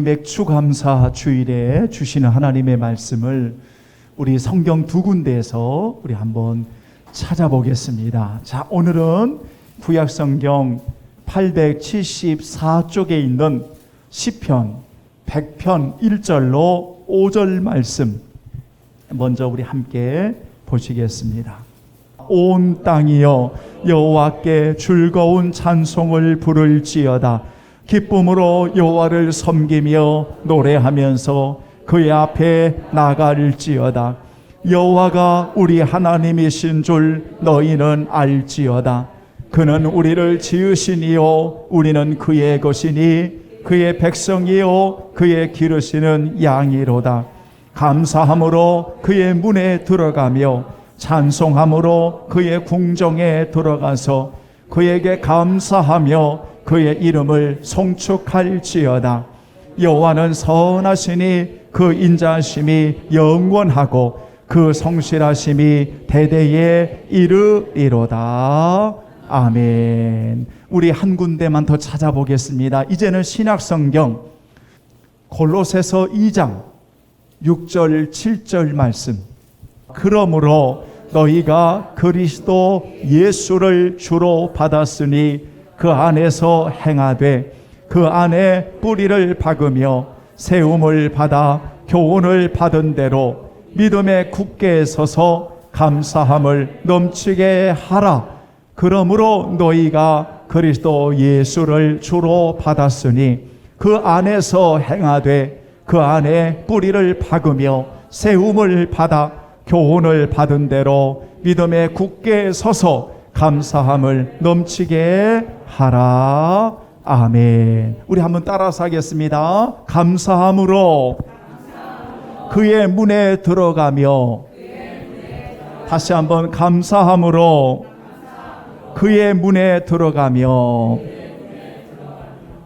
맥주감사 주일에 주시는 하나님의 말씀을 우리 성경 두 군데에서 우리 한번 찾아보겠습니다. 자, 오늘은 구약성경 874쪽에 있는 시편 100편 1절로 5절 말씀 먼저 우리 함께 보시겠습니다. 온 땅이여 여호와께 즐거운 찬송을 부를지어다. 기쁨으로 여호와를 섬기며 노래하면서 그의 앞에 나갈지어다. 여호와가 우리 하나님이신 줄 너희는 알지어다. 그는 우리를 지으시니요 우리는 그의 것이니 그의 백성이요 그의 기르시는 양이로다. 감사함으로 그의 문에 들어가며 찬송함으로 그의 궁정에 들어가서 그에게 감사하며 그의 이름을 송축할지어다. 여호와는 선하시니 그 인자하심이 영원하고 그 성실하심이 대대에 이르리로다. 아멘. 우리 한 군데만 더 찾아보겠습니다. 이제는 신약성경 골로새서 2장 6절 7절 말씀. 그러므로 너희가 그리스도 예수를 주로 받았으니 그 안에서 행하되 그 안에 뿌리를 박으며 세움을 받아 교훈을 받은 대로 믿음에 굳게 서서 감사함을 넘치게 하라. 그러므로 너희가 그리스도 예수를 주로 받았으니 그 안에서 행하되 그 안에 뿌리를 박으며 세움을 받아 교훈을 받은 대로 믿음에 굳게 서서 감사함을 넘치게 하라. 아멘. 우리 한번 따라서 하겠습니다. 감사함으로 그의 문에 들어가며, 다시 한번 감사함으로 그의 문에 들어가며.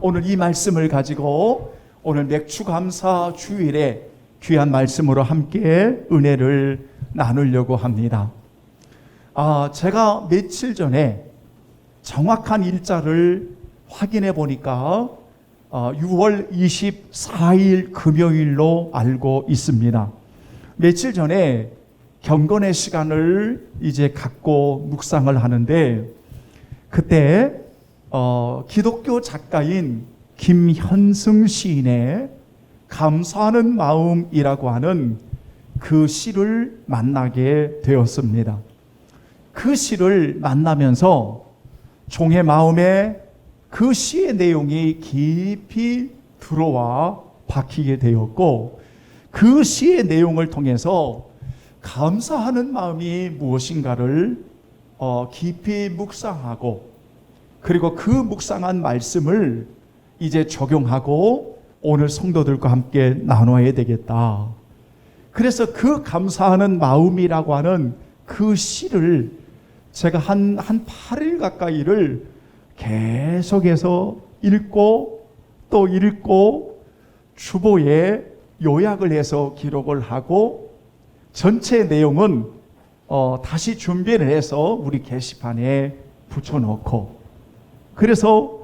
오늘 이 말씀을 가지고 오늘 맥주감사 주일에 귀한 말씀으로 함께 은혜를 나누려고 합니다. 제가 며칠 전에 정확한 일자를 확인해 보니까 6월 24일 금요일로 알고 있습니다. 며칠 전에 경건의 시간을 이제 갖고 묵상을 하는데, 그때 기독교 작가인 김현승 시인의 감사하는 마음이라고 하는 그 시를 만나게 되었습니다. 그 시를 만나면서 종의 마음에 그 시의 내용이 깊이 들어와 박히게 되었고, 그 시의 내용을 통해서 감사하는 마음이 무엇인가를 깊이 묵상하고, 그리고 그 묵상한 말씀을 이제 적용하고 오늘 성도들과 함께 나눠야 되겠다. 그래서 그 감사하는 마음이라고 하는 그 시를 제가 한 8일 가까이를 계속해서 읽고 또 읽고 주보에 요약을 해서 기록을 하고, 전체 내용은 다시 준비를 해서 우리 게시판에 붙여놓고, 그래서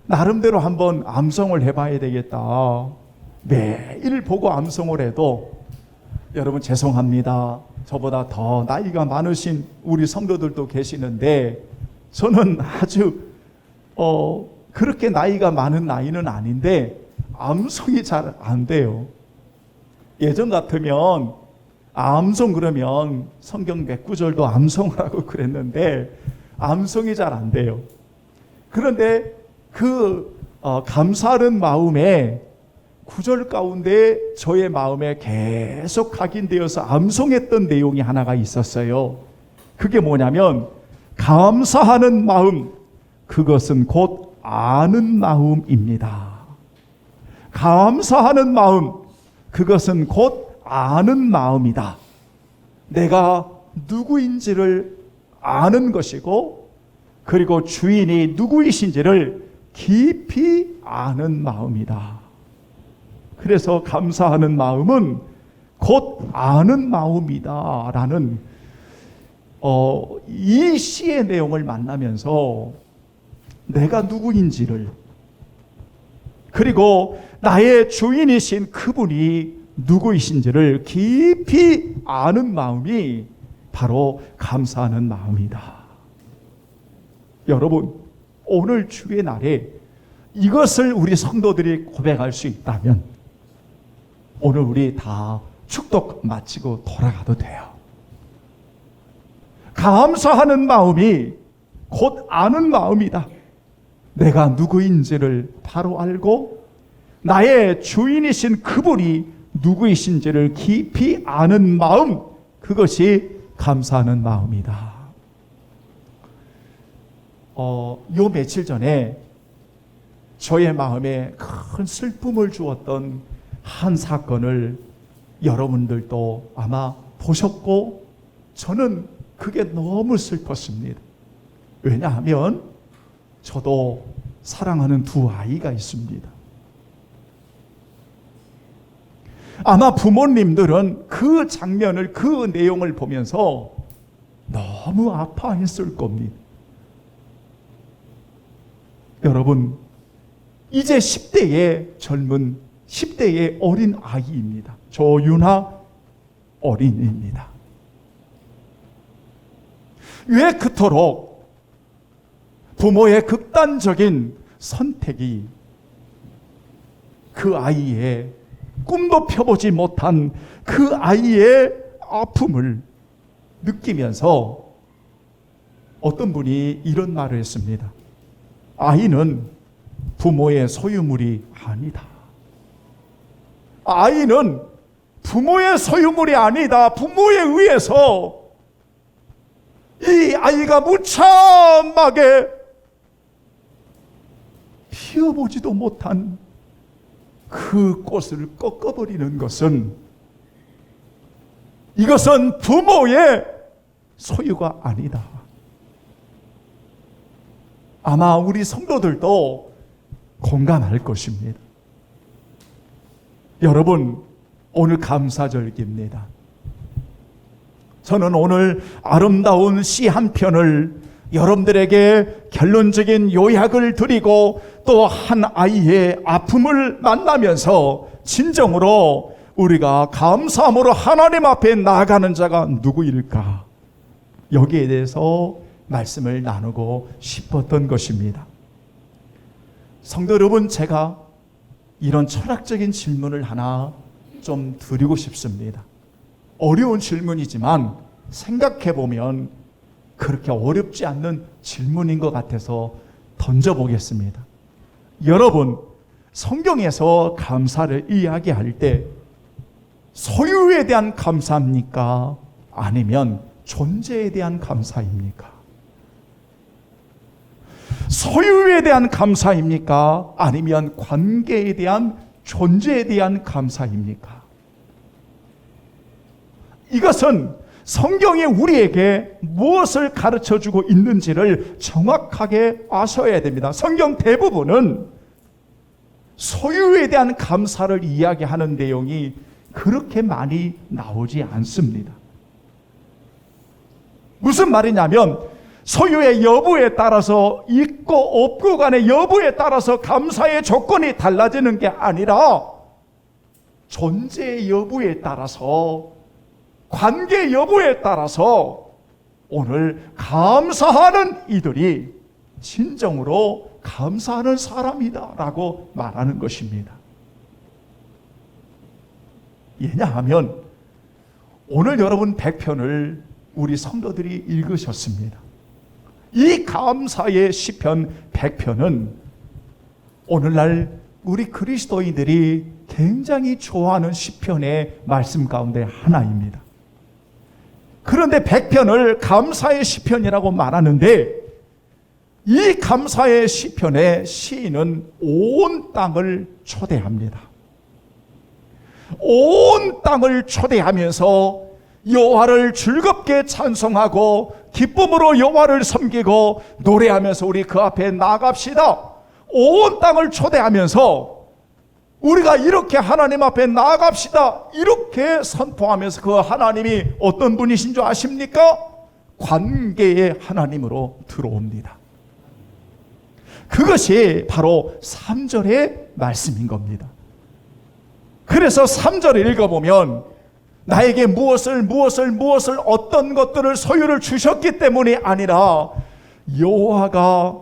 나름대로 한번 암송을 해봐야 되겠다. 매일 보고 암송을 해도, 여러분 죄송합니다. 저보다 더 나이가 많으신 우리 성도들도 계시는데, 저는 아주 그렇게 나이가 많은 나이는 아닌데 암송이 잘 안 돼요. 예전 같으면 암송 그러면 성경 몇 구절도 암송을 하고 그랬는데 암송이 잘 안 돼요. 그런데 그 감사하는 마음에 구절 가운데 저의 마음에 계속 각인되어서 암송했던 내용이 하나가 있었어요. 그게 뭐냐면, 감사하는 마음, 그것은 곧 아는 마음입니다. 감사하는 마음, 그것은 곧 아는 마음이다. 내가 누구인지를 아는 것이고, 그리고 주인이 누구이신지를 깊이 아는 마음이다. 그래서 감사하는 마음은 곧 아는 마음이다 라는 이 시의 내용을 만나면서 내가 누구인지를, 그리고 나의 주인이신 그분이 누구이신지를 깊이 아는 마음이 바로 감사하는 마음이다. 여러분, 오늘 주의 날에 이것을 우리 성도들이 고백할 수 있다면 오늘 우리 다 축독 마치고 돌아가도 돼요. 감사하는 마음이 곧 아는 마음이다. 내가 누구인지를 바로 알고 나의 주인이신 그분이 누구이신지를 깊이 아는 마음, 그것이 감사하는 마음이다. 요 며칠 전에 저의 마음에 큰 슬픔을 주었던 한 사건을 여러분들도 아마 보셨고, 저는 그게 너무 슬펐습니다. 왜냐하면 저도 사랑하는 두 아이가 있습니다. 아마 부모님들은 그 장면을, 그 내용을 보면서 너무 아파했을 겁니다. 여러분, 이제 10대의 젊은 10대의 어린 아이입니다. 조윤아 어린이입니다. 왜 그토록 부모의 극단적인 선택이 그 아이의 꿈도 펴보지 못한 그 아이의 아픔을 느끼면서 어떤 분이 이런 말을 했습니다. 아이는 부모의 소유물이 아니다. 아이는 부모의 소유물이 아니다. 부모에 의해서 이 아이가 무참하게 피워보지도 못한 그 꽃을 꺾어버리는 것은, 이것은 부모의 소유가 아니다. 아마 우리 성도들도 공감할 것입니다. 여러분, 오늘 감사절기입니다. 저는 오늘 아름다운 시 한 편을 여러분들에게 결론적인 요약을 드리고 또 한 아이의 아픔을 만나면서 진정으로 우리가 감사함으로 하나님 앞에 나아가는 자가 누구일까? 여기에 대해서 말씀을 나누고 싶었던 것입니다. 성도 여러분, 제가 이런 철학적인 질문을 하나 좀 드리고 싶습니다. 어려운 질문이지만 생각해보면 그렇게 어렵지 않는 질문인 것 같아서 던져보겠습니다. 여러분, 성경에서 감사를 이야기할 때 소유에 대한 감사입니까? 아니면 존재에 대한 감사입니까? 소유에 대한 감사입니까? 아니면 관계에 대한, 존재에 대한 감사입니까? 이것은 성경이 우리에게 무엇을 가르쳐주고 있는지를 정확하게 아셔야 됩니다. 성경 대부분은 소유에 대한 감사를 이야기하는 내용이 그렇게 많이 나오지 않습니다. 무슨 말이냐면 소유의 여부에 따라서, 있고 없고 간의 여부에 따라서 감사의 조건이 달라지는 게 아니라 존재의 여부에 따라서, 관계 여부에 따라서 오늘 감사하는 이들이 진정으로 감사하는 사람이다라고 말하는 것입니다. 왜냐하면 오늘 여러분 100편을 우리 성도들이 읽으셨습니다. 이 감사의 시편 100편은 오늘날 우리 그리스도인들이 굉장히 좋아하는 시편의 말씀 가운데 하나입니다. 그런데 100편을 감사의 시편이라고 말하는데, 이 감사의 시편의 시인은 온 땅을 초대합니다. 온 땅을 초대하면서 여호와를 즐겁게 찬송하고 기쁨으로 여호와를 섬기고 노래하면서 우리 그 앞에 나아갑시다. 온 땅을 초대하면서 우리가 이렇게 하나님 앞에 나아갑시다, 이렇게 선포하면서 그 하나님이 어떤 분이신 줄 아십니까? 관계의 하나님으로 들어옵니다. 그것이 바로 3절의 말씀인 겁니다. 그래서 3절을 읽어보면 나에게 무엇을 어떤 것들을 소유를 주셨기 때문이 아니라 여호와가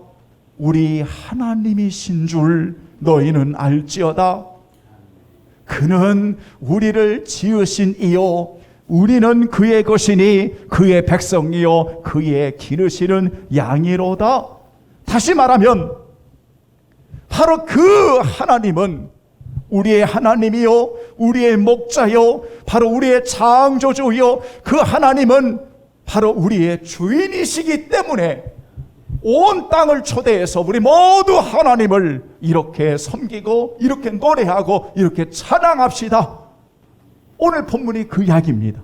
우리 하나님이신 줄 너희는 알지어다. 그는 우리를 지으신 이요 우리는 그의 것이니 그의 백성이요 그의 기르시는 양이로다. 다시 말하면 바로 그 하나님은 우리의 하나님이요 우리의 목자요 바로 우리의 창조주요 그 하나님은 바로 우리의 주인이시기 때문에 온 땅을 초대해서 우리 모두 하나님을 이렇게 섬기고 이렇게 노래하고 이렇게 찬양합시다. 오늘 본문이 그 이야기입니다.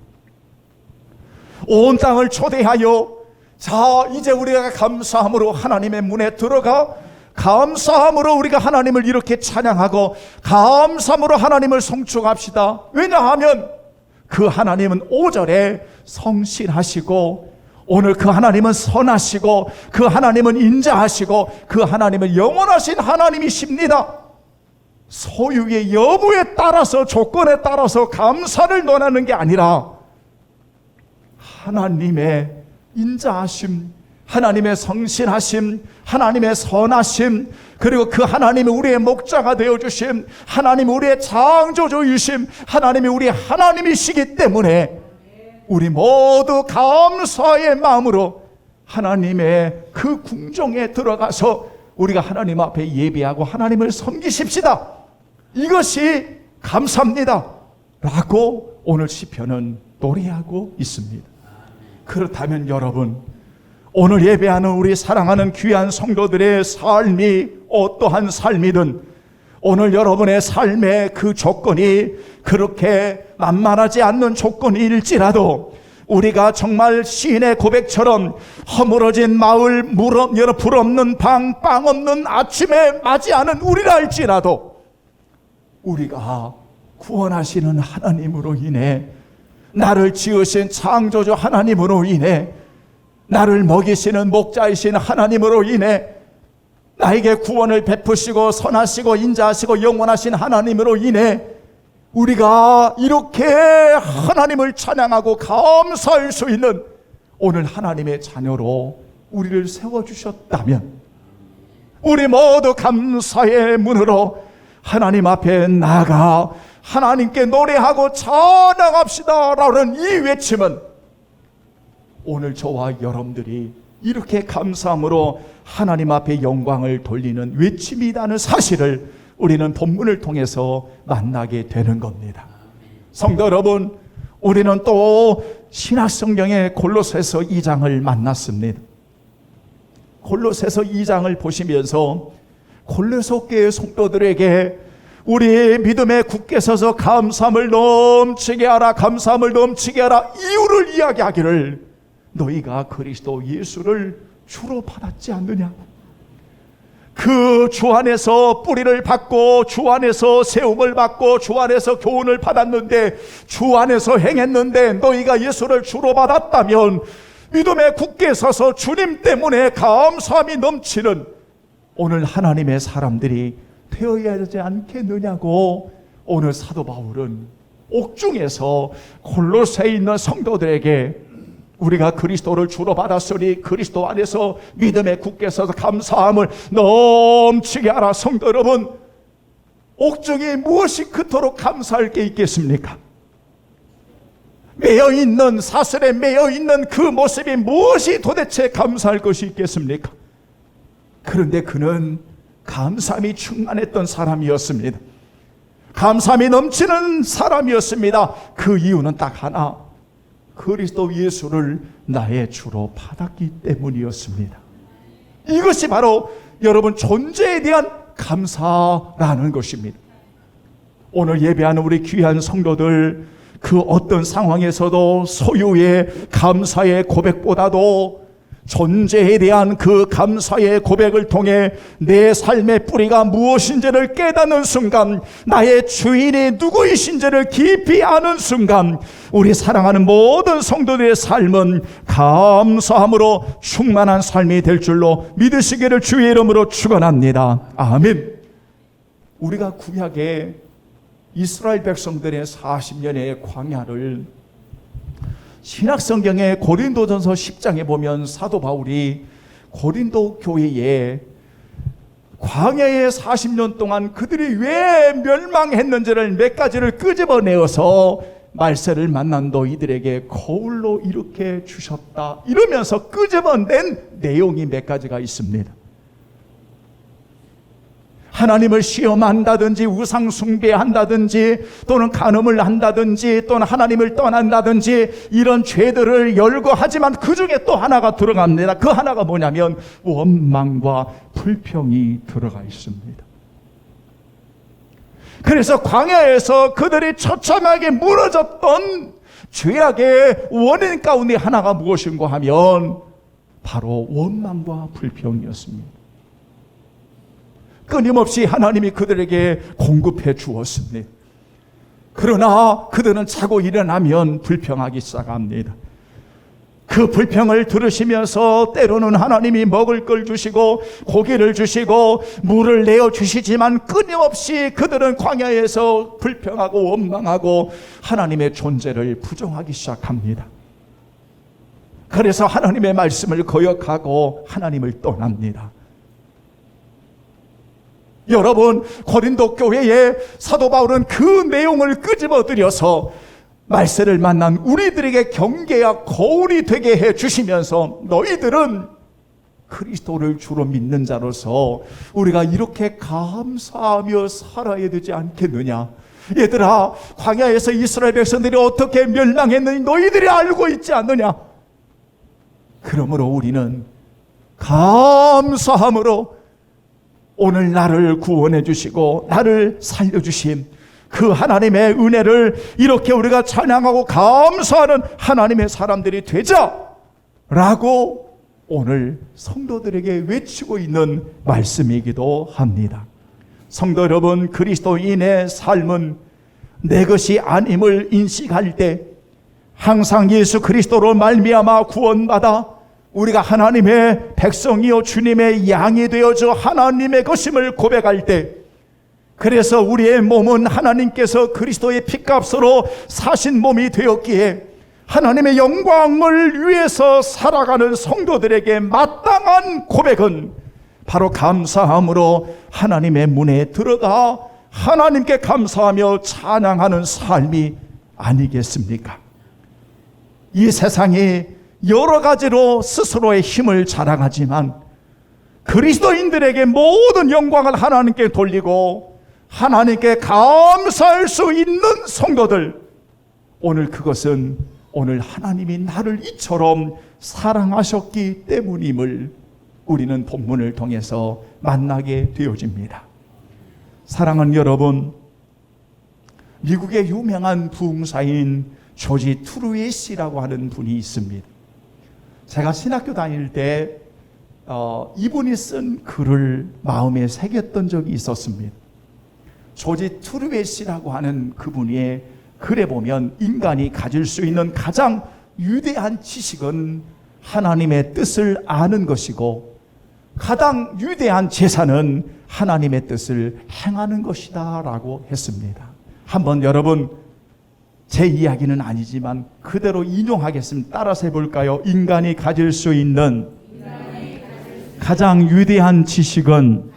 온 땅을 초대하여 자 이제 우리가 감사함으로 하나님의 문에 들어가 감사함으로 우리가 하나님을 이렇게 찬양하고 감사함으로 하나님을 송축합시다. 왜냐하면 그 하나님은 5절에 성실하시고 오늘 그 하나님은 선하시고 그 하나님은 인자하시고 그 하나님은 영원하신 하나님이십니다. 소유의 여부에 따라서 조건에 따라서 감사를 논하는 게 아니라 하나님의 인자하심, 하나님의 성실하심, 하나님의 선하심, 그리고 그 하나님이 우리의 목자가 되어주심, 하나님이 우리의 창조주이심, 하나님이 우리의 하나님이시기 때문에 우리 모두 감사의 마음으로 하나님의 그 궁정에 들어가서 우리가 하나님 앞에 예배하고 하나님을 섬기십시다. 이것이 감사합니다 라고 오늘 시편은 노래하고 있습니다. 그렇다면 여러분, 오늘 예배하는 우리 사랑하는 귀한 성도들의 삶이 어떠한 삶이든 오늘 여러분의 삶의 그 조건이 그렇게 만만하지 않는 조건일지라도 우리가 정말 시인의 고백처럼 허물어진 마을, 불 없는 방, 빵 없는 아침에 맞이하는 우리라 할지라도 우리가 구원하시는 하나님으로 인해 나를 지으신 창조주 하나님으로 인해 나를 먹이시는 목자이신 하나님으로 인해 나에게 구원을 베푸시고 선하시고 인자하시고 영원하신 하나님으로 인해 우리가 이렇게 하나님을 찬양하고 감사할 수 있는 오늘 하나님의 자녀로 우리를 세워주셨다면 우리 모두 감사의 문으로 하나님 앞에 나아가 하나님께 노래하고 찬양합시다 라는 이 외침은 오늘 저와 여러분들이 이렇게 감사함으로 하나님 앞에 영광을 돌리는 외침이라는 사실을 우리는 본문을 통해서 만나게 되는 겁니다. 성도 여러분, 우리는 또 신약성경의 골로새서 2장을 만났습니다. 골로새서 2장을 보시면서 골로새 교회 성도들에게 우리 믿음에 굳게 서서 감사함을 넘치게 하라, 감사함을 넘치게 하라 이유를 이야기하기를 너희가 그리스도 예수를 주로 받았지 않느냐. 그 주 안에서 뿌리를 받고 주 안에서 세움을 받고 주 안에서 교훈을 받았는데 주 안에서 행했는데 너희가 예수를 주로 받았다면 믿음에 굳게 서서 주님 때문에 감사함이 넘치는 오늘 하나님의 사람들이 되어야 하지 않겠느냐고 오늘 사도 바울은 옥중에서 골로새에 있는 성도들에게 우리가 그리스도를 주로 받았으니 그리스도 안에서 믿음에 굳게 서서 감사함을 넘치게 하라. 성도 여러분, 옥중에 무엇이 그토록 감사할 게 있겠습니까? 매여있는, 사슬에 매여있는 그 모습이 무엇이 도대체 감사할 것이 있겠습니까? 그런데 그는 감사함이 충만했던 사람이었습니다. 감사함이 넘치는 사람이었습니다. 그 이유는 딱 하나, 그리스도 예수를 나의 주로 받았기 때문이었습니다. 이것이 바로 여러분 존재에 대한 감사라는 것입니다. 오늘 예배하는 우리 귀한 성도들, 그 어떤 상황에서도 소유의 감사의 고백보다도 존재에 대한 그 감사의 고백을 통해 내 삶의 뿌리가 무엇인지를 깨닫는 순간, 나의 주인이 누구이신지를 깊이 아는 순간, 우리 사랑하는 모든 성도들의 삶은 감사함으로 충만한 삶이 될 줄로 믿으시기를 주의 이름으로 축원합니다. 아멘. 우리가 구약의 이스라엘 백성들의 40년의 광야를 신약성경의 고린도전서 10장에 보면 사도 바울이 고린도 교회에 광야의 40년 동안 그들이 왜 멸망했는지를 몇 가지를 끄집어내어서 말세를 만난 너희들에게 거울로 이렇게 주셨다 이러면서 끄집어낸 내용이 몇 가지가 있습니다. 하나님을 시험한다든지 우상 숭배한다든지 또는 간음을 한다든지 또는 하나님을 떠난다든지 이런 죄들을 열거하지만 그 중에 또 하나가 들어갑니다. 그 하나가 뭐냐면 원망과 불평이 들어가 있습니다. 그래서 광야에서 그들이 처참하게 무너졌던 죄악의 원인 가운데 하나가 무엇인가 하면 바로 원망과 불평이었습니다. 끊임없이 하나님이 그들에게 공급해 주었습니다. 그러나 그들은 자고 일어나면 불평하기 시작합니다. 그 불평을 들으시면서 때로는 하나님이 먹을 걸 주시고 고기를 주시고 물을 내어 주시지만 끊임없이 그들은 광야에서 불평하고 원망하고 하나님의 존재를 부정하기 시작합니다. 그래서 하나님의 말씀을 거역하고 하나님을 떠납니다. 여러분, 고린도 교회에 사도 바울은 그 내용을 끄집어들여서 말세를 만난 우리들에게 경계와 거울이 되게 해 주시면서 너희들은 그리스도를 주로 믿는 자로서 우리가 이렇게 감사하며 살아야 되지 않겠느냐. 얘들아, 광야에서 이스라엘 백성들이 어떻게 멸망했는지 너희들이 알고 있지 않느냐. 그러므로 우리는 감사함으로 오늘 나를 구원해 주시고 나를 살려주신 그 하나님의 은혜를 이렇게 우리가 찬양하고 감사하는 하나님의 사람들이 되자라고 오늘 성도들에게 외치고 있는 말씀이기도 합니다. 성도 여러분, 그리스도인의 삶은 내 것이 아님을 인식할 때 항상 예수 그리스도로 말미암아 구원받아 우리가 하나님의 백성이요 주님의 양이 되어져 하나님의 것임을 고백할 때, 그래서 우리의 몸은 하나님께서 그리스도의 피값으로 사신 몸이 되었기에 하나님의 영광을 위해서 살아가는 성도들에게 마땅한 고백은 바로 감사함으로 하나님의 문에 들어가 하나님께 감사하며 찬양하는 삶이 아니겠습니까? 이 세상이 여러 가지로 스스로의 힘을 자랑하지만 그리스도인들에게 모든 영광을 하나님께 돌리고 하나님께 감사할 수 있는 성도들, 오늘 그것은 오늘 하나님이 나를 이처럼 사랑하셨기 때문임을 우리는 본문을 통해서 만나게 되어집니다. 사랑하는 여러분, 미국의 유명한 부흥사인 조지 트루이시라고 하는 분이 있습니다. 제가 신학교 다닐 때 이분이 쓴 글을 마음에 새겼던 적이 있었습니다. 조지 트루이시라고 하는 그분의 글에 보면 인간이 가질 수 있는 가장 위대한 지식은 하나님의 뜻을 아는 것이고 가장 위대한 재산은 하나님의 뜻을 행하는 것이다 라고 했습니다. 한번 여러분, 제 이야기는 아니지만 그대로 인용하겠습니다. 따라서 해볼까요? 인간이 가질 수 있는 가장 위대한 지식은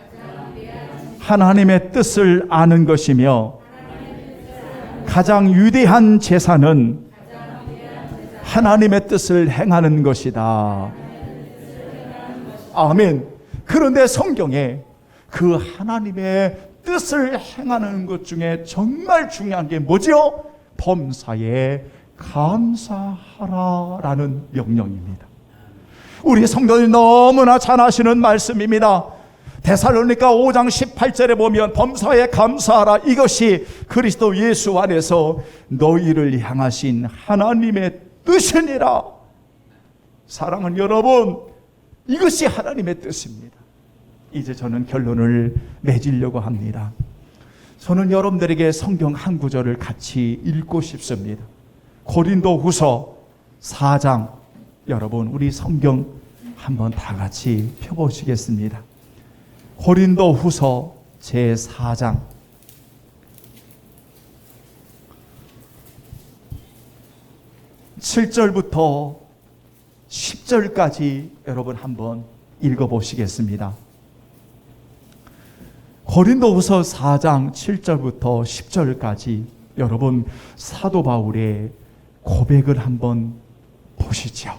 하나님의 뜻을 아는 것이며 가장 위대한 재산은 하나님의 뜻을 행하는 것이다. 아멘. 그런데 성경에 그 하나님의 뜻을 행하는 것 중에 정말 중요한 게 뭐죠? 범사에 감사하라라는 명령입니다. 우리 성도들이 너무나 잘 아시는 말씀입니다. 데살로니가 5장 18절에 보면 범사에 감사하라, 이것이 그리스도 예수 안에서 너희를 향하신 하나님의 뜻이니라. 사랑하는 여러분, 이것이 하나님의 뜻입니다. 이제 저는 결론을 맺으려고 합니다. 저는 여러분들에게 성경 한 구절을 같이 읽고 싶습니다. 고린도후서 4장, 여러분 우리 성경 한번 다 같이 펴보시겠습니다. 고린도후서 제4장 7절부터 10절까지 여러분 한번 읽어보시겠습니다. 고린도후서 4장 7절부터 10절까지 여러분 사도 바울의 고백을 한번 보시죠.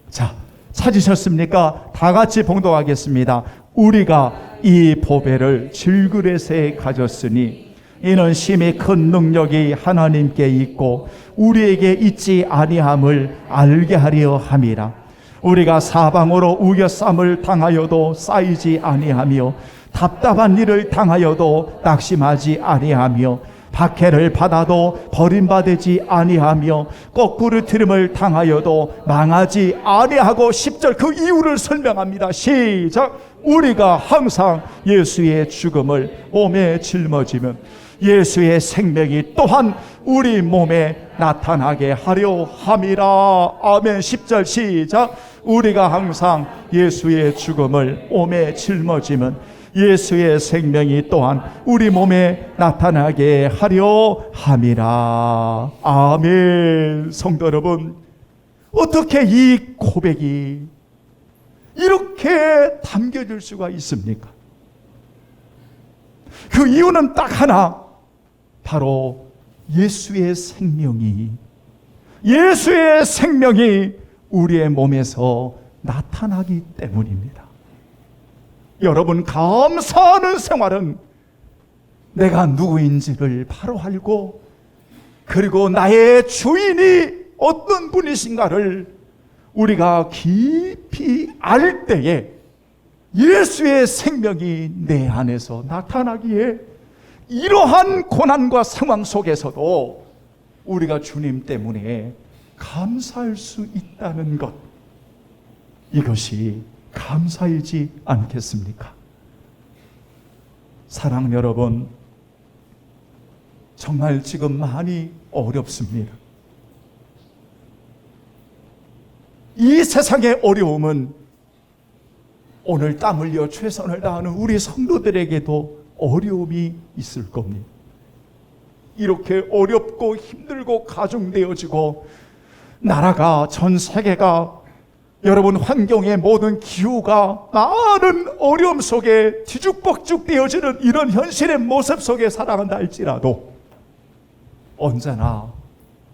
자, 찾으셨습니까? 다 같이 봉독하겠습니다. 우리가 이 보배를 질그릇에 가졌으니 이는 심히 큰 능력이 하나님께 있고 우리에게 있지 아니함을 알게 하려 함이라. 우리가 사방으로 우겨쌈을 당하여도 쌓이지 아니하며 답답한 일을 당하여도 낙심하지 아니하며 박해를 받아도 버림받지 아니하며 거꾸로 트림을 당하여도 망하지 아니하고 10절 그 이유를 설명합니다. 시작. 우리가 항상 예수의 죽음을 몸에 짊어지면 예수의 생명이 또한 우리 몸에 나타나게 하려 함이라. 아멘. 10절 시작. 우리가 항상 예수의 죽음을 몸에 짊어지면 예수의 생명이 또한 우리 몸에 나타나게 하려 함이라. 아멘. 성도 여러분, 어떻게 이 고백이 이렇게 담겨질 수가 있습니까? 그 이유는 딱 하나, 바로 예수의 생명이 우리의 몸에서 나타나기 때문입니다. 여러분, 감사하는 생활은 내가 누구인지를 바로 알고, 그리고 나의 주인이 어떤 분이신가를 우리가 깊이 알 때에 예수의 생명이 내 안에서 나타나기에 이러한 고난과 상황 속에서도 우리가 주님 때문에 감사할 수 있다는 것, 이것이 감사이지 않겠습니까? 사랑 여러분, 정말 지금 많이 어렵습니다. 이 세상의 어려움은 오늘 땀 흘려 최선을 다하는 우리 성도들에게도 어려움이 있을 겁니다. 이렇게 어렵고 힘들고 가중되어지고 나라가, 전 세계가, 여러분 환경의 모든 기후가 많은 어려움 속에 뒤죽박죽 되어지는 이런 현실의 모습 속에 살아간다 할지라도 언제나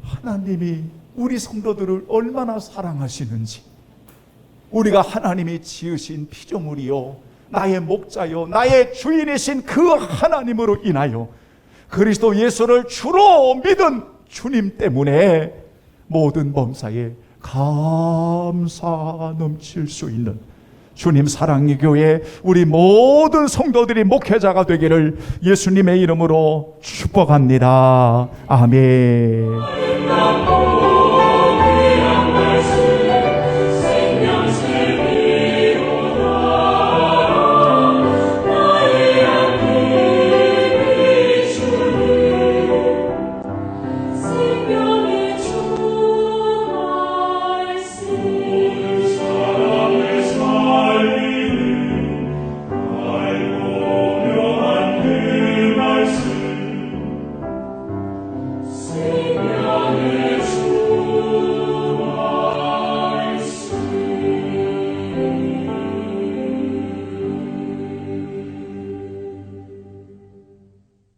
하나님이 우리 성도들을 얼마나 사랑하시는지, 우리가 하나님이 지으신 피조물이요 나의 목자요 나의 주인이신 그 하나님으로 인하여 그리스도 예수를 주로 믿은 주님 때문에 모든 범사에 감사 넘칠 수 있는 주님 사랑의 교회 우리 모든 성도들이 목회자가 되기를 예수님의 이름으로 축복합니다. 아멘.